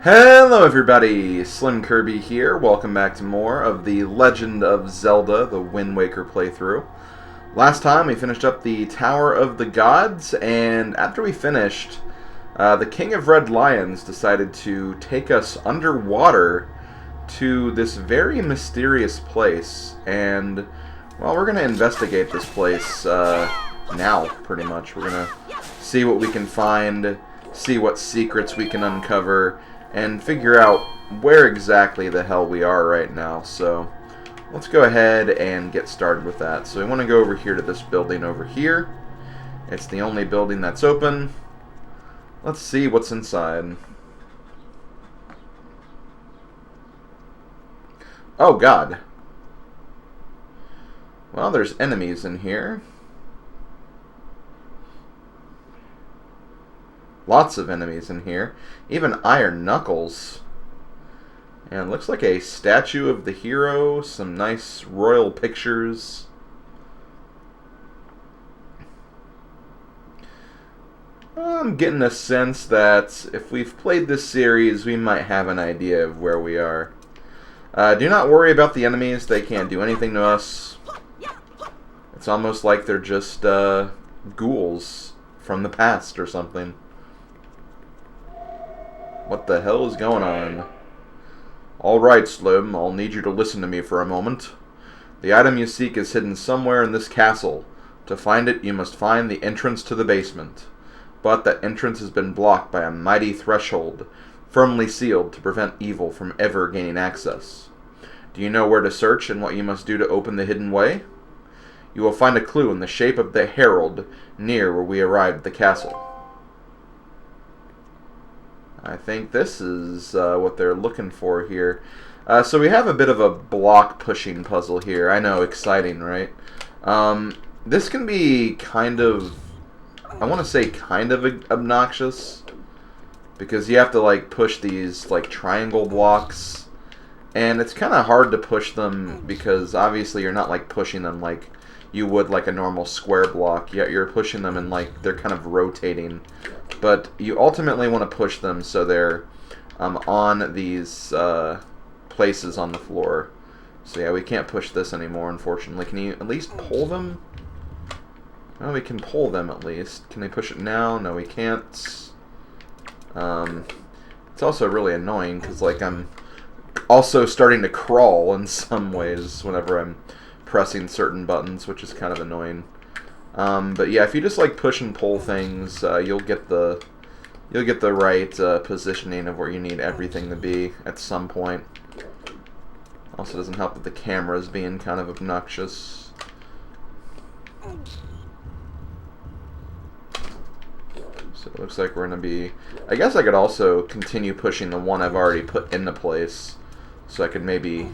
Hello everybody, SlimKirby here. Welcome back to more of the Legend of Zelda, the Wind Waker playthrough. Last time we finished up the Tower of the Gods, and after we finished, the King of Red Lions decided to take us underwater to this very mysterious place. And, well, we're going to investigate this place now, pretty much. We're going to see what we can find, see what secrets we can uncover, and figure out where exactly the hell we are right now. So let's go ahead and get started with that. So we want to go over here to this building over here. It's the only building that's open. Let's see what's inside. Oh god. Well, there's enemies in here. Lots of enemies in here. Even iron knuckles. And looks like a statue of the hero. Some nice royal pictures. I'm getting a sense that if we've played this series, we might have an idea of where we are. Do not worry about the enemies. They can't do anything to us. It's almost like they're just ghouls from the past or something. What the hell is going on? Alright, Slim, I'll need you to listen to me for a moment. The item you seek is hidden somewhere in this castle. To find it, you must find the entrance to the basement. But that entrance has been blocked by a mighty threshold, firmly sealed to prevent evil from ever gaining access. Do you know where to search and what you must do to open the hidden way? You will find a clue in the shape of the herald near where we arrived at the castle. I think this is what they're looking for here. So we have a bit of a block pushing puzzle here. I know, exciting, right? This can be kind of, I want to say kind of obnoxious, because you have to like push these like triangle blocks, and it's kind of hard to push them because obviously you're not like pushing them like you would like a normal square block. Yet you're pushing them and like they're kind of rotating. But you ultimately want to push them so they're on these places on the floor. So yeah, we can't push this anymore, unfortunately. Can you at least pull them? Well, we can pull them at least. Can we push it now? No, we can't. It's also really annoying because like I'm also starting to crawl in some ways whenever I'm pressing certain buttons, which is kind of annoying. But yeah, if you just like push and pull things, you'll get the right positioning of where you need everything to be at some point. Also doesn't help that the camera is being kind of obnoxious. So it looks like we're going to be... I guess I could also continue pushing the one I've already put into place, so I could maybe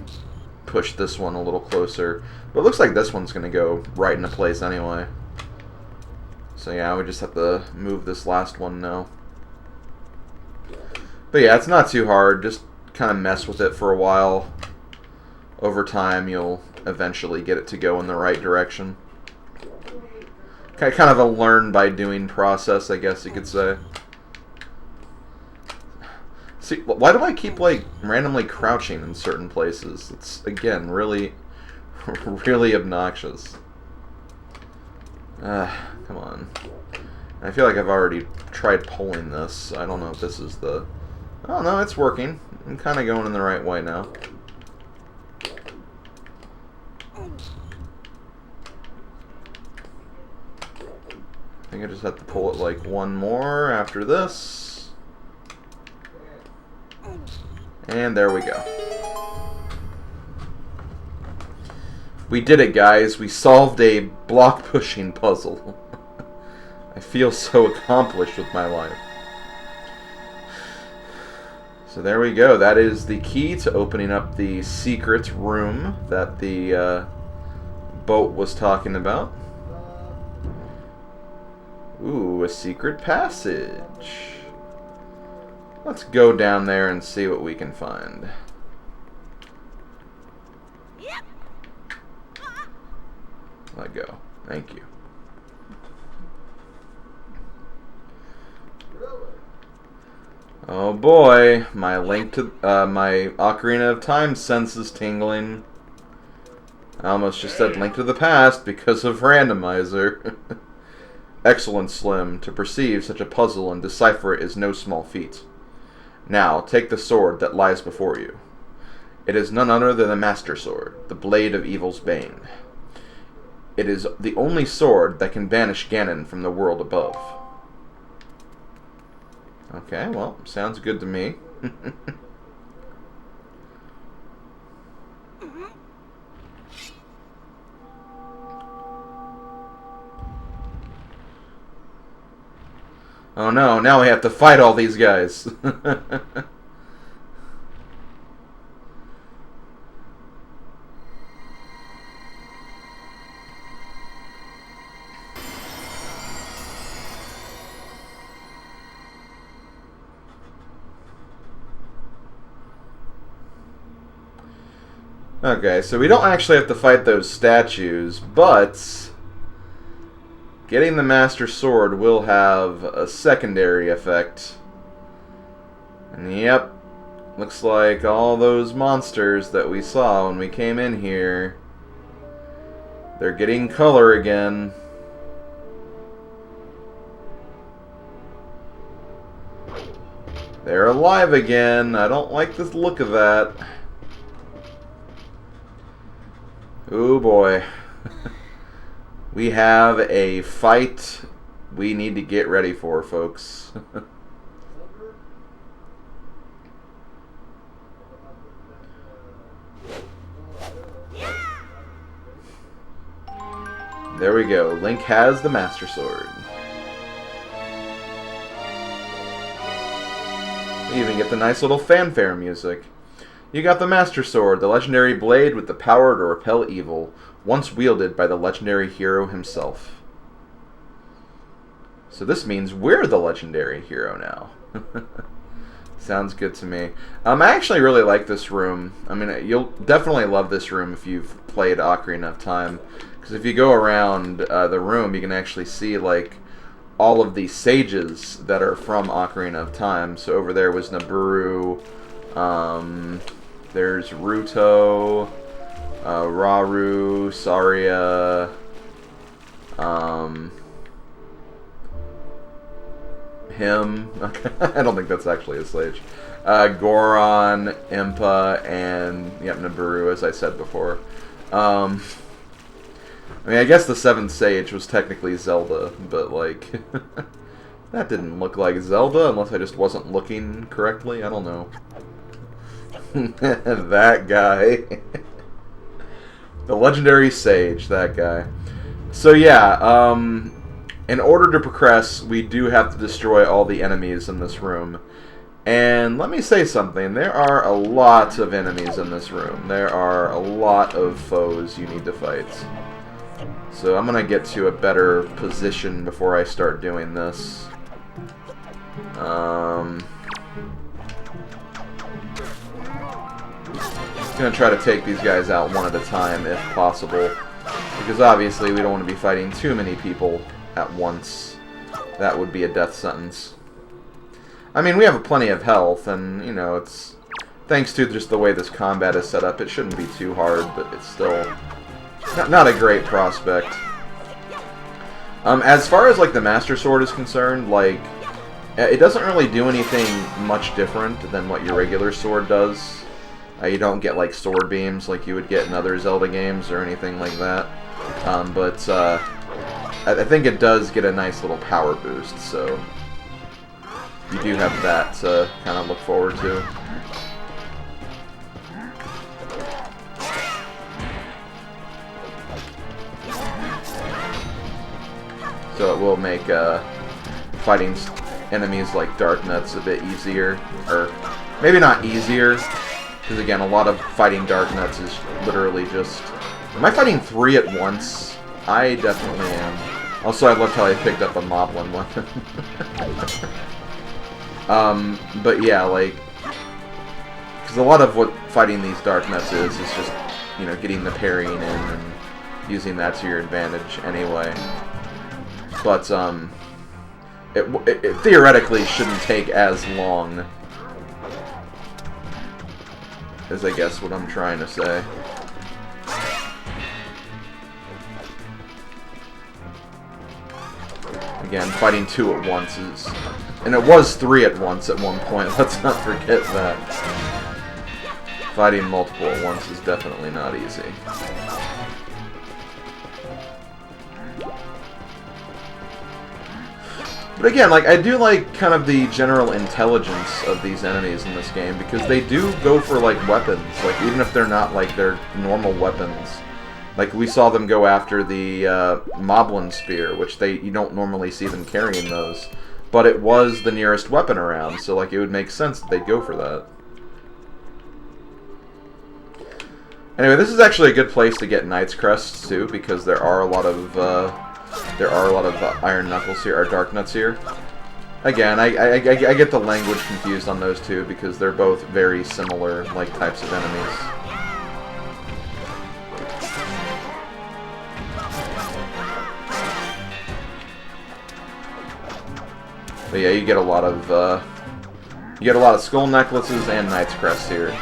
push this one a little closer. But it looks like this one's going to go right into place anyway. So yeah, we just have to move this last one now. But yeah, it's not too hard. Just kind of mess with it for a while. Over time, you'll eventually get it to go in the right direction. Kind of a learn by doing process, I guess you could say. See, why do I keep like randomly crouching in certain places? It's again really, really obnoxious. Come on. I feel like I've already tried pulling this. I don't know if this is the... Oh, no, it's working. I'm kind of going in the right way now. I think I just have to pull it like one more after this. And there we go. We did it, guys. We solved a block pushing puzzle. I feel so accomplished with my life. So there we go. That is the key to opening up the secret room that the boat was talking about. Ooh, a secret passage. Let's go down there and see what we can find. Let go. Thank you. Oh boy, my my Ocarina of Time sense is tingling. I almost just said Link to the Past because of randomizer. Excellent, Slim. To perceive such a puzzle and decipher it is no small feat. Now, take the sword that lies before you. It is none other than the Master Sword, the blade of evil's bane. It is the only sword that can banish Ganon from the world above. Okay, well, sounds good to me. Oh no, now we have to fight all these guys. Okay, so we don't actually have to fight those statues, but getting the Master Sword will have a secondary effect. And yep, looks like all those monsters that we saw when we came in here, they're getting color again. They're alive again. I don't like the look of that. Oh boy. We have a fight we need to get ready for, folks. There we go. Link has the Master Sword. We even get the nice little fanfare music. You got the Master Sword, the legendary blade with the power to repel evil, once wielded by the legendary hero himself. So this means we're the legendary hero now. Sounds good to me. I actually really like this room. I mean, you'll definitely love this room if you've played Ocarina of Time. Because if you go around the room, you can actually see, like, all of the sages that are from Ocarina of Time. So over there was Nabooru, there's Ruto, Rauru, Saria, him. I don't think that's actually a sage. Goron, Impa, and yep, Nabooru, as I said before. I mean, I guess the seventh sage was technically Zelda, but like that didn't look like Zelda unless I just wasn't looking correctly. I don't know. That guy. The legendary sage, that guy. So yeah, in order to progress, we do have to destroy all the enemies in this room. And let me say something, there are a lot of enemies in this room. There are a lot of foes you need to fight. So I'm going to get to a better position before I start doing this. Just going to try to take these guys out one at a time if possible. Because obviously we don't want to be fighting too many people at once. That would be a death sentence. I mean, we have plenty of health, and, you know, it's... Thanks to just the way this combat is set up, it shouldn't be too hard, but it's still... Not a great prospect. As far as, like, the Master Sword is concerned, like... It doesn't really do anything much different than what your regular sword does. You don't get, like, sword beams like you would get in other Zelda games or anything like that. But I think it does get a nice little power boost, so... You do have that to kind of look forward to. So it will make fighting enemies like Darknuts a bit easier. Or maybe not easier, because again, a lot of fighting Darknuts is literally just... Am I fighting 3 at once? I definitely am. Also, I loved how I picked up a Moblin weapon. But yeah, like, because a lot of what fighting these Darknuts is just, you know, getting the parrying in and using that to your advantage anyway. But, it theoretically shouldn't take as long is I guess what I'm trying to say. Again, fighting 2 at once is... And it was 3 at once at one point, let's not forget that. Fighting multiple at once is definitely not easy. But again, like, I do like kind of the general intelligence of these enemies in this game, because they do go for, like, weapons, like, even if they're not, like, their normal weapons. Like, we saw them go after the Moblin Spear, which you don't normally see them carrying those. But it was the nearest weapon around, so, like, it would make sense that they'd go for that. Anyway, this is actually a good place to get Knight's Crests, too, because there are a lot of Iron Knuckles here, or Darknuts here. Again, I get the language confused on those two, because they're both very similar, like, types of enemies. But yeah, you get a lot of skull necklaces and Knight's Crests here,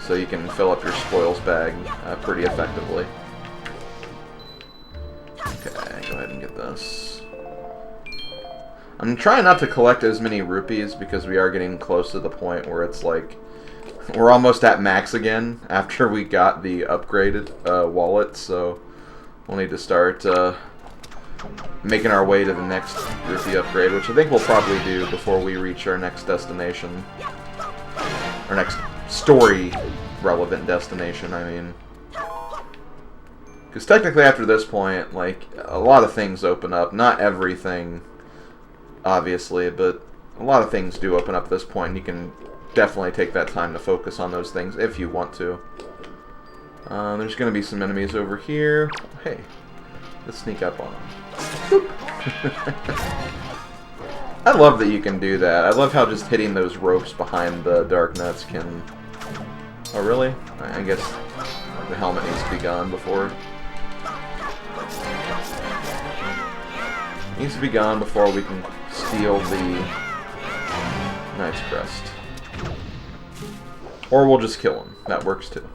so you can fill up your spoils bag pretty effectively. Okay, go ahead and get this. I'm trying not to collect as many rupees because we are getting close to the point where it's like we're almost at max again after we got the upgraded wallet, so we'll need to start making our way to the next rupee upgrade, which I think we'll probably do before we reach our next destination. Our next story-relevant destination, I mean. Because technically after this point, like, a lot of things open up. Not everything, obviously, but a lot of things do open up at this point, and you can definitely take that time to focus on those things if you want to. There's going to be some enemies over here. Hey, let's sneak up on them. I love that you can do that. I love how just hitting those ropes behind the Darknuts can... Oh, really? I guess the helmet needs to be gone before... Needs to be gone before we can steal the Knight's Crest. Or we'll just kill him. That works too.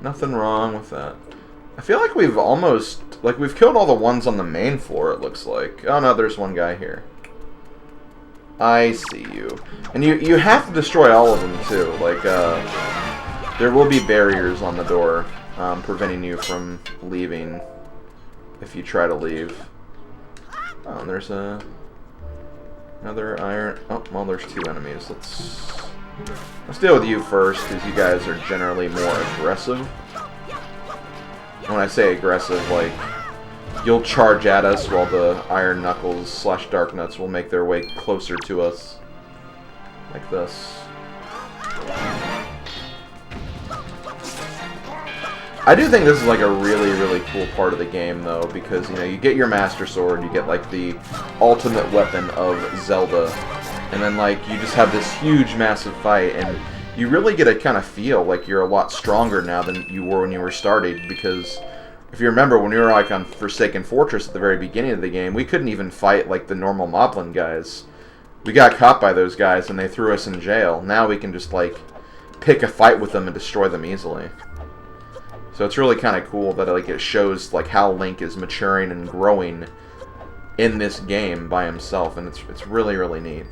Nothing wrong with that. I feel like we've almost... Like, we've killed all the ones on the main floor, it looks like. Oh, no, there's one guy here. I see you. And you have to destroy all of them, too. Like, there will be barriers on the door, preventing you from leaving if you try to leave. Oh, and there's another iron... Oh, well, there's 2 enemies. Let's deal with you first, because you guys are generally more aggressive. When I say aggressive, like, you'll charge at us while the Iron Knuckles / Darknuts will make their way closer to us. Like this. I do think this is like a really, really cool part of the game, though, because, you know, you get your Master Sword, you get, like, the ultimate weapon of Zelda, and then, like, you just have this huge, massive fight, and you really get to kind of feel like you're a lot stronger now than you were when you were started, because if you remember, when we were, like, on Forsaken Fortress at the very beginning of the game, we couldn't even fight, like, the normal Moblin guys. We got caught by those guys, and they threw us in jail. Now we can just, like, pick a fight with them and destroy them easily. So it's really kind of cool that, like, it shows, like, how Link is maturing and growing in this game by himself, and it's really, really neat.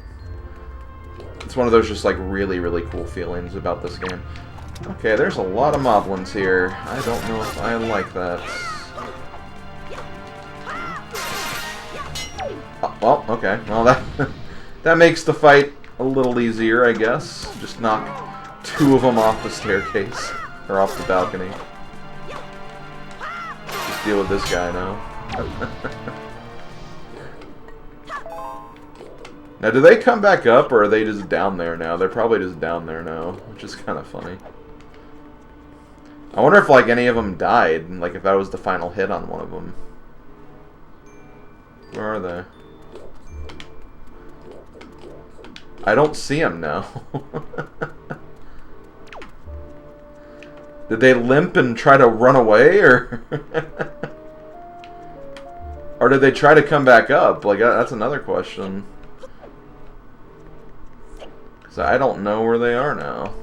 It's one of those just, like, really, really cool feelings about this game. Okay, there's a lot of Moblins here. I don't know if I like that. Oh, well, okay. Well, that makes the fight a little easier, I guess. Just knock 2 of them off the staircase, or off the balcony. Just deal with this guy now. Now, do they come back up, or are they just down there now? They're probably just down there now, which is kind of funny. I wonder if, like, any of them died, and, like, if that was the final hit on one of them. Where are they? I don't see them now. Did they limp and try to run away, or... Or did they try to come back up? Like, that's another question. So I don't know where they are now.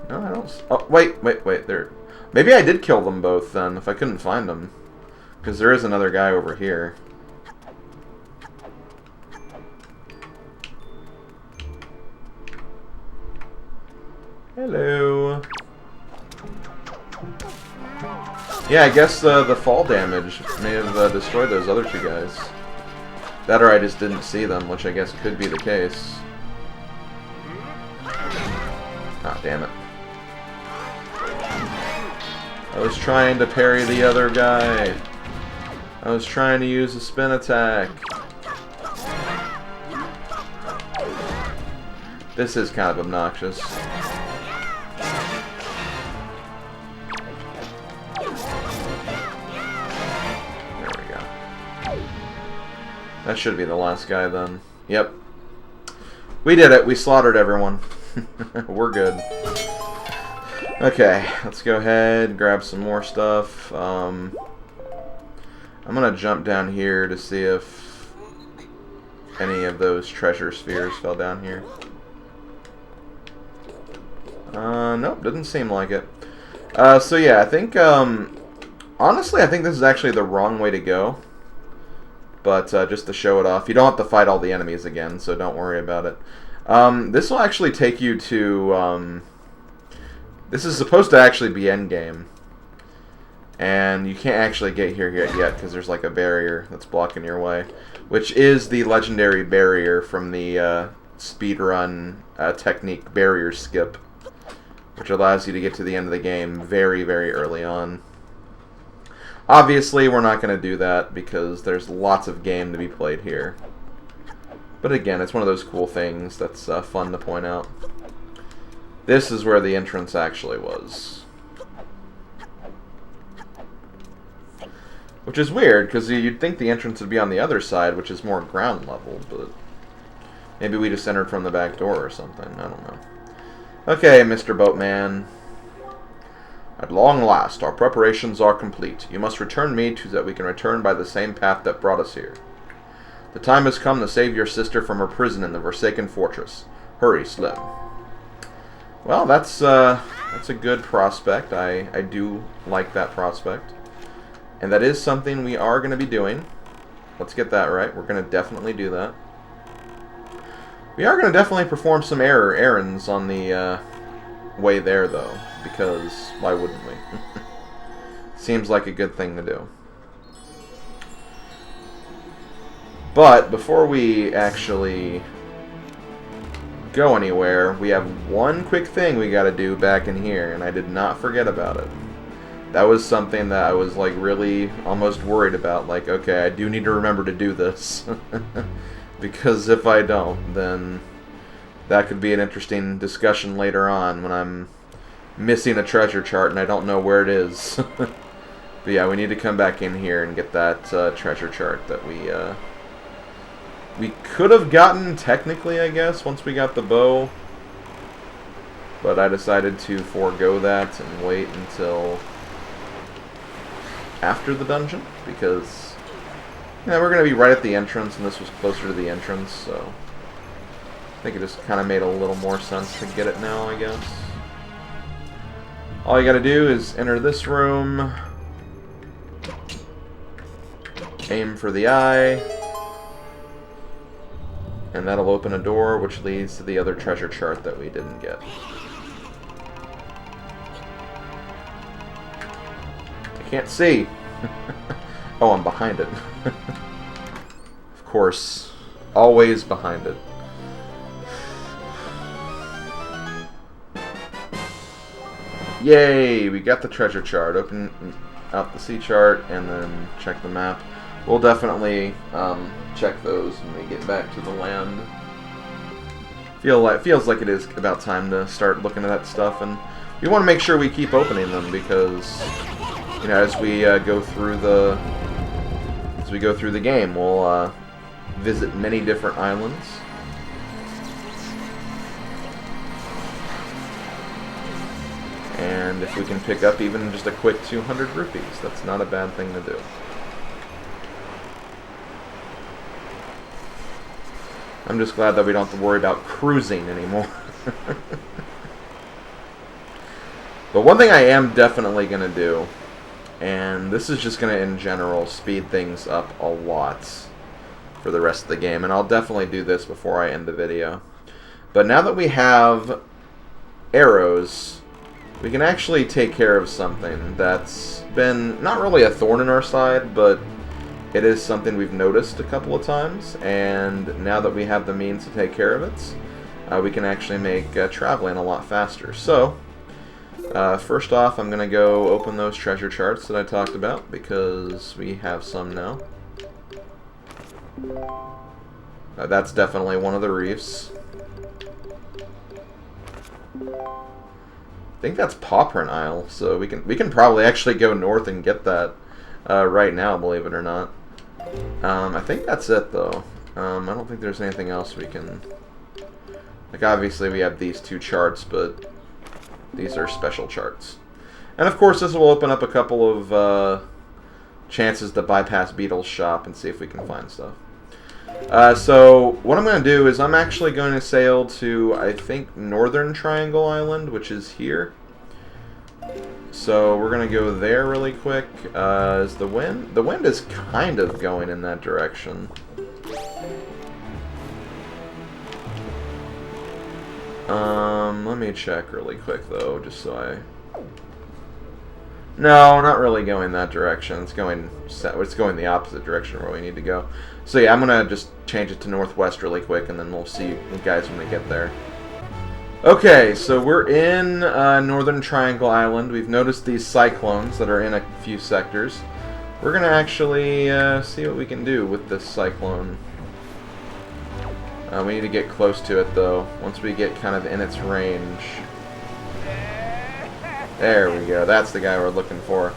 No, I don't... Oh, wait. There... Maybe I did kill them both then, if I couldn't find them. Because there is another guy over here. Hello. Yeah, I guess the fall damage may have destroyed those other two guys. That or I just didn't see them, which I guess could be the case. Ah, damn it. I was trying to parry the other guy. I was trying to use a spin attack. This is kind of obnoxious. That should be the last guy then. Yep. We did it. We slaughtered everyone. We're good. Okay, let's go ahead, grab some more stuff. I'm gonna jump down here to see if any of those treasure spheres fell down here. Nope, doesn't seem like it. So yeah, I think, honestly, I think this is actually the wrong way to go. But just to show it off, you don't have to fight all the enemies again, so don't worry about it. This will actually take you to... this is supposed to actually be endgame. And you can't actually get here yet, because there's like a barrier that's blocking your way. Which is the legendary barrier from the speedrun technique barrier skip. Which allows you to get to the end of the game very, very early on. Obviously, we're not going to do that because there's lots of game to be played here. But again, it's one of those cool things that's fun to point out. This is where the entrance actually was. Which is weird, because you'd think the entrance would be on the other side, which is more ground level, but maybe we just entered from the back door or something. I don't know. Okay, Mr. Boatman. At long last, our preparations are complete. You must return me so that we can return by the same path that brought us here. The time has come to save your sister from her prison in the Forsaken Fortress. Hurry, Slim. Well, that's a good prospect. I do like that prospect. And that is something we are going to be doing. Let's get that right. We're going to definitely do that. We are going to definitely perform some errands on the way there, though. Because why wouldn't we? Seems like a good thing to do. But before we actually go anywhere, we have one quick thing we gotta do back in here, and I did not forget about it. That was something that I was like really almost worried about. Like, okay, I do need to remember to do this. Because if I don't, then that could be an interesting discussion later on when I'm missing a treasure chart and I don't know where it is. But yeah, we need to come back in here and get that treasure chart that we could have gotten technically, I guess, once we got the bow. But I decided to forego that and wait until after the dungeon, because we're going to be right at the entrance, and this was closer to the entrance, so I think it just kind of made a little more sense to get it now, I guess. All you gotta do is enter this room, aim for the eye, and that'll open a door which leads to the other treasure chart that we didn't get. I can't see! Oh, I'm behind it. Of course, always behind it. Yay! We got the treasure chart. Open out the sea chart and then check the map. We'll definitely check those when we get back to the land. Feels like it is about time to start looking at that stuff, and we want to make sure we keep opening them because, you know, as we go through the game, we'll visit many different islands. And if we can pick up even just a quick 200 rupees, that's not a bad thing to do. I'm just glad that we don't have to worry about cruising anymore. But one thing I am definitely going to do, and this is just going to, in general, speed things up a lot for the rest of the game, and I'll definitely do this before I end the video. But now that we have arrows, we can actually take care of something that's been not really a thorn in our side, but it is something we've noticed a couple of times, and now that we have the means to take care of it, we can actually make traveling a lot faster. So, first off, I'm going to go open those treasure charts that I talked about, because we have some now. That's definitely one of the reefs. I think that's Pawprint Isle, so we can probably actually go north and get that right now, believe it or not. I think that's it, though. I don't think there's anything else we can... Like, obviously we have these two charts, but these are special charts. And, of course, this will open up a couple of chances to bypass Beetle's shop and see if we can find stuff. So, what I'm going to do is I'm actually going to sail to, I think, Northern Triangle Island, which is here. So, we're going to go there really quick. Is the wind? The wind is kind of going in that direction. Let me check really quick, though, just so I... No, not really going that direction. It's going the opposite direction where we need to go. So yeah, I'm going to just change it to northwest really quick, and then we'll see you guys when we get there. Okay, so we're in Northern Triangle Island. We've noticed these cyclones that are in a few sectors. We're going to actually see what we can do with this cyclone. We need to get close to it, though, once we get kind of in its range. There we go. That's the guy we're looking for.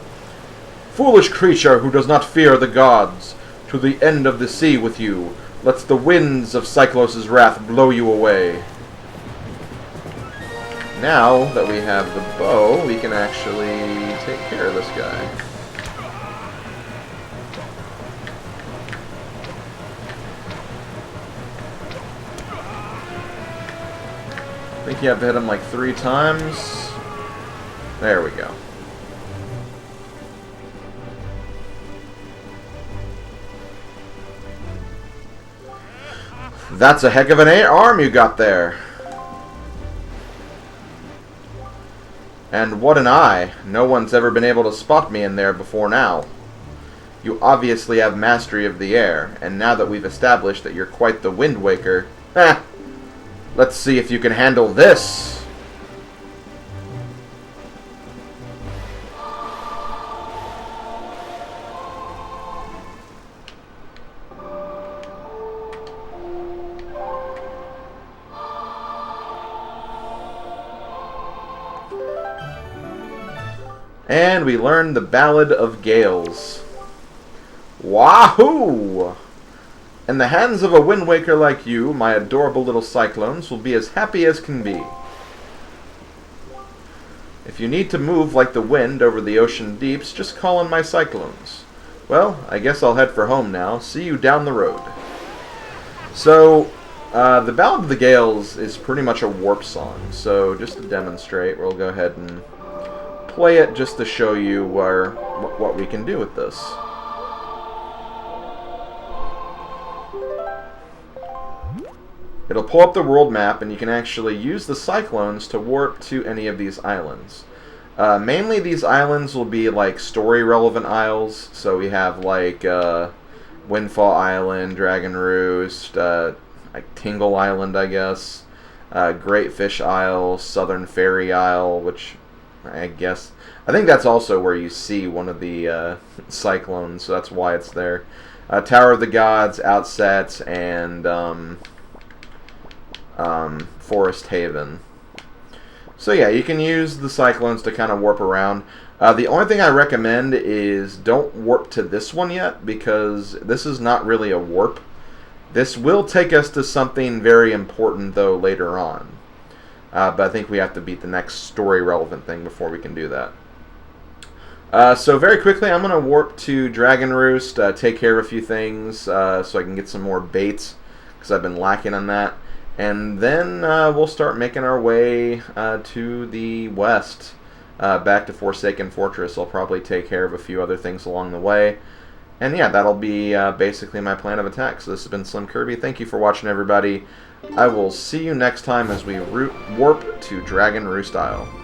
Foolish creature who does not fear the gods, to the end of the sea with you. Lets the winds of Cyclos' wrath blow you away. Now that we have the bow, we can actually take care of this guy. I think you have to hit him like 3 times. There we go. That's a heck of an arm you got there. And what an eye. No one's ever been able to spot me in there before now. You obviously have mastery of the air, and now that we've established that you're quite the Wind Waker, let's see if you can handle this. And we learn the Ballad of Gales. Wahoo! In the hands of a Wind Waker like you, my adorable little cyclones will be as happy as can be. If you need to move like the wind over the ocean deeps, just call on my cyclones. Well, I guess I'll head for home now. See you down the road. So, the Ballad of the Gales is pretty much a warp song. So, just to demonstrate, we'll go ahead and play it just to show you what we can do with this. It'll pull up the world map, and you can actually use the cyclones to warp to any of these islands. Mainly these islands will be like story-relevant isles, so we have like Windfall Island, Dragon Roost, like Tingle Island, I guess, Great Fish Isle, Southern Fairy Isle, which I think that's also where you see one of the cyclones, so that's why it's there. Tower of the Gods, Outset, and Forest Haven. So yeah, you can use the cyclones to kind of warp around. The only thing I recommend is don't warp to this one yet, because this is not really a warp. This will take us to something very important, though, later on. But I think we have to beat the next story-relevant thing before we can do that. So very quickly, I'm going to warp to Dragon Roost, take care of a few things, so I can get some more baits. because I've been lacking on that. And then we'll start making our way to the west, back to Forsaken Fortress. I'll probably take care of a few other things along the way. And yeah, that'll be basically my plan of attack. So this has been SlimKirby. Thank you for watching, everybody. I will see you next time as we warp to Dragon Roost Isle.